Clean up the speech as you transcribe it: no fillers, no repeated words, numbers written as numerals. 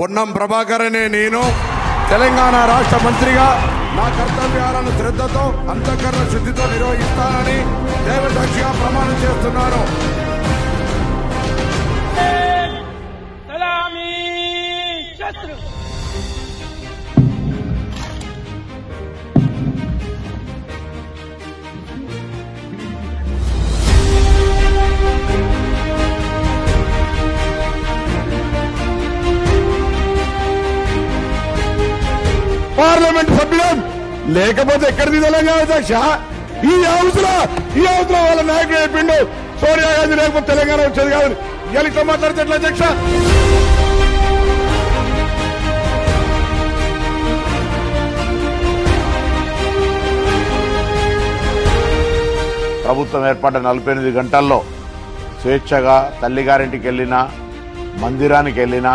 పొన్నం ప్రభాకర్ అనే నేను తెలంగాణ రాష్ట్ర మంత్రిగా నా కర్తవ్యాలను శ్రద్ధతో అంతఃకరణ శుద్ధితో నిర్వహిస్తానని దైవసాక్షిగా ప్రమాణం చేస్తున్నాను. పార్లమెంట్ సభ్యులం లేకపోతే ఎక్కడిది తెలంగాణ అధ్యక్ష? ఈ అవసరం వాళ్ళ నాయకుడు చెప్పిండు సోనియా గాంధీ లేకపోతే తెలంగాణ వచ్చేది కాదు. ఇవాళ ఇట్లా మాట్లాడితే ఎట్లా అధ్యక్ష? ప్రభుత్వం ఏర్పడ్డ 48 గంటల్లో స్వేచ్ఛగా తల్లిగారింటికి వెళ్ళినా, మందిరానికి వెళ్ళినా,